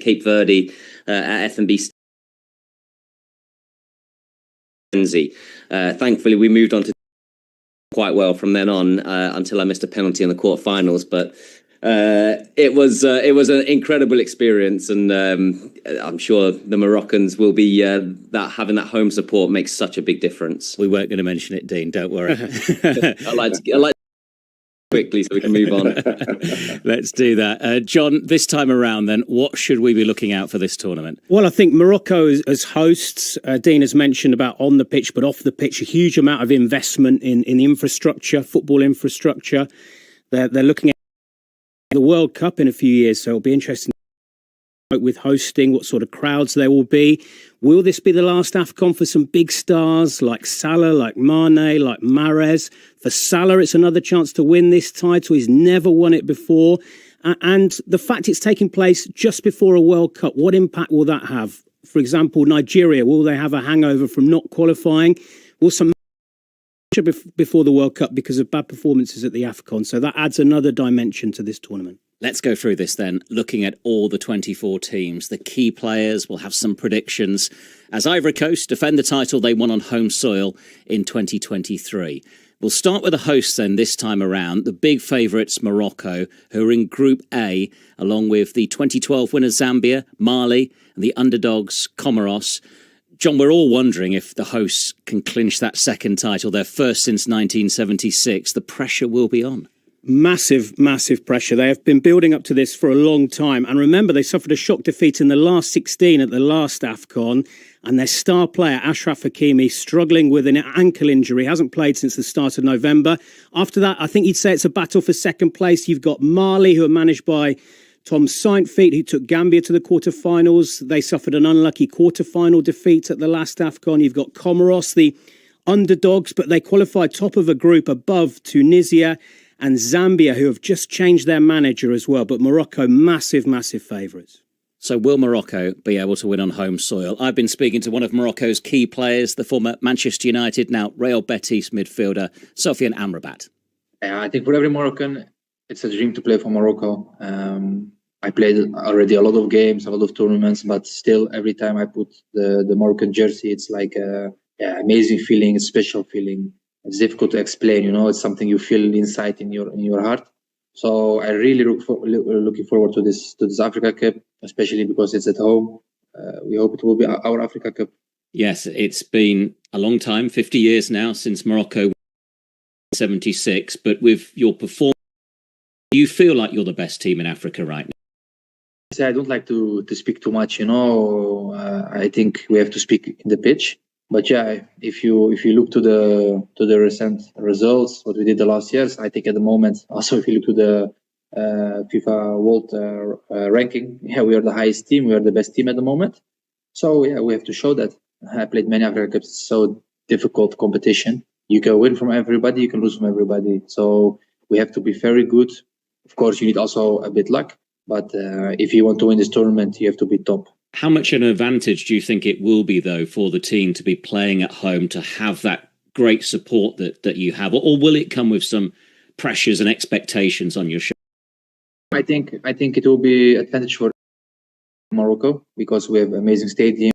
Cape Verde at F&B. Thankfully, we moved on to quite well from then on until I missed a penalty in the quarterfinals. But it was an incredible experience, and I'm sure the Moroccans will be that having that home support makes such a big difference. We weren't going to mention it, Dean. Don't worry. I like quickly so we can move on. Let's do that. John, this time around then, what should we be looking out for this tournament? Well, I think Morocco as hosts, Dean has mentioned about on the pitch, but off the pitch, a huge amount of investment in infrastructure, football infrastructure. They're looking at the World Cup in a few years, so it'll be interesting with hosting, what sort of crowds there will be. Will this be the last AFCON for some big stars like Salah, like Mane, like Mahrez? For Salah, it's another chance to win this title. He's never won it before. And the fact it's taking place just before a World Cup, what impact will that have? For example, Nigeria, will they have a hangover from not qualifying? Will some before the World Cup because of bad performances at the AFCON? So that adds another dimension to this tournament. Let's go through this then, looking at all the 24 teams, the key players. We'll have some predictions as Ivory Coast defend the title they won on home soil in 2023. We'll start with the hosts then this time around, the big favourites Morocco, who are in Group A, along with the 2012 winners Zambia, Mali, and the underdogs Comoros. John, we're all wondering if the hosts can clinch that second title, their first since 1976. The pressure will be on. Massive, massive pressure. They have been building up to this for a long time. And remember, they suffered a shock defeat in the last 16 at the last AFCON. And their star player, Ashraf Hakimi, struggling with an ankle injury, hasn't played since the start of November. After that, I think you'd say it's a battle for second place. You've got Mali, who are managed by Tom Saintfiet, who took Gambia to the quarterfinals. They suffered an unlucky quarterfinal defeat at the last AFCON. You've got Comoros, the underdogs, but they qualified top of a group above Tunisia and Zambia, who have just changed their manager as well. But Morocco, massive, massive favourites. So will Morocco be able to win on home soil? I've been speaking to one of Morocco's key players, the former Manchester United, now Real Betis midfielder, Sofiane Amrabat. I think for every Moroccan, it's a dream to play for Morocco. I played already a lot of games, a lot of tournaments, but still every time I put the Moroccan jersey, it's like an amazing feeling, a special feeling. It's difficult to explain, it's something you feel inside in your heart. So I really looking forward to this Africa Cup, especially because it's at home. We hope it will be our Africa Cup. Yes, it's been a long time, 50 years now since Morocco won 76. But with your performance, do you feel like you're the best team in Africa right now? I don't like to speak too much. I think we have to speak in the pitch. But yeah, if you look to the recent results, what we did the last years, I think at the moment, also if you look to the FIFA World ranking, we are the highest team, we are the best team at the moment. So yeah, we have to show that. I played many Africa Cups, it's so difficult competition. You can win from everybody, you can lose from everybody. So we have to be very good. Of course, you need also a bit luck. But if you want to win this tournament, you have to be top. How much an advantage do you think it will be, though, for the team to be playing at home, to have that great support that you have? Or will it come with some pressures and expectations on your show? I think it will be advantage for Morocco because we have amazing stadium.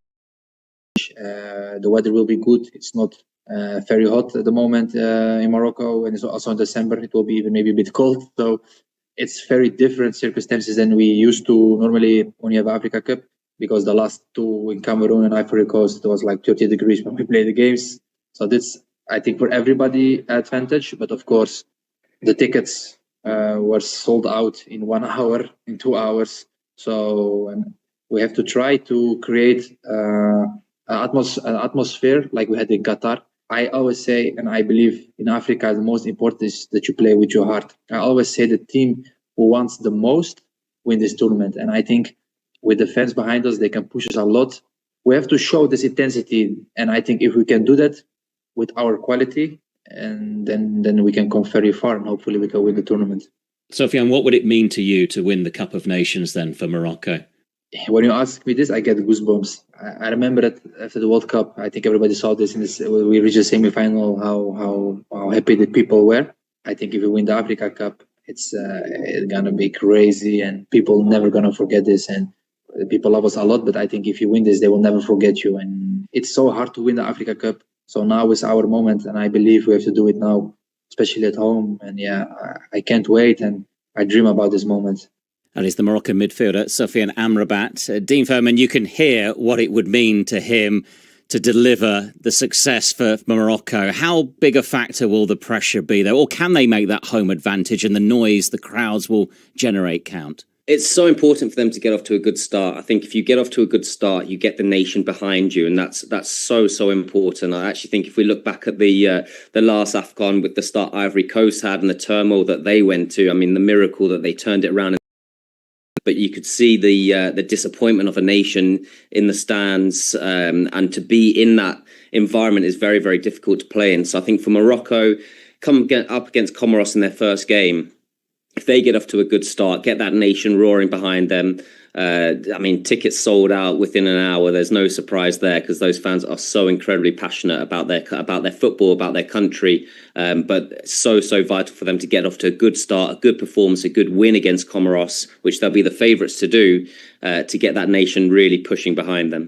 The weather will be good. It's not very hot at the moment in Morocco, and it's also in December. It will be even maybe a bit cold. So it's very different circumstances than we used to normally when you have Africa Cup. Because the last two in Cameroon and Ivory Coast, it was like 30 degrees when we played the games. So that's, I think, for everybody advantage. But of course, the tickets were sold out in 1 hour, in 2 hours. So we have to try to create an atmosphere like we had in Qatar. I always say, and I believe in Africa, the most important is that you play with your heart. I always say the team who wants the most win this tournament. And I think with the fans behind us, they can push us a lot. We have to show this intensity, and I think if we can do that with our quality, and then we can come very far, and hopefully we can win the tournament. Sofiane, what would it mean to you to win the Cup of Nations then for Morocco? When you ask me this, I get goosebumps. I remember that after the World Cup, I think everybody saw this in this. We reached the semi-final. How happy the people were. I think if we win the Africa Cup, it's gonna be crazy, and people never gonna forget this. And People love us a lot, but I think if you win this, they will never forget you. And it's so hard to win the Africa Cup. So now is our moment, and I believe we have to do it now, especially at home. And yeah, I can't wait, and I dream about this moment. That is the Moroccan midfielder, Sofiane Amrabat. Dean Furman, you can hear what it would mean to him to deliver the success for Morocco. How big a factor will the pressure be there? Or can they make that home advantage and the noise the crowds will generate count? It's so important for them to get off to a good start. I think if you get off to a good start, you get the nation behind you, and that's so important. I actually think if we look back at the last AFCON with the start Ivory Coast had and the turmoil that they went to, I mean, the miracle that they turned it around. But you could see the disappointment of a nation in the stands, and to be in that environment is very, very difficult to play in. So I think for Morocco, get up against Comoros in their first game, if they get off to a good start, get that nation roaring behind them. I mean, tickets sold out within an hour. There's no surprise there because those fans are so incredibly passionate about their football, about their country. But so vital for them to get off to a good start, a good performance, a good win against Comoros, which they'll be the favourites to do, to get that nation really pushing behind them.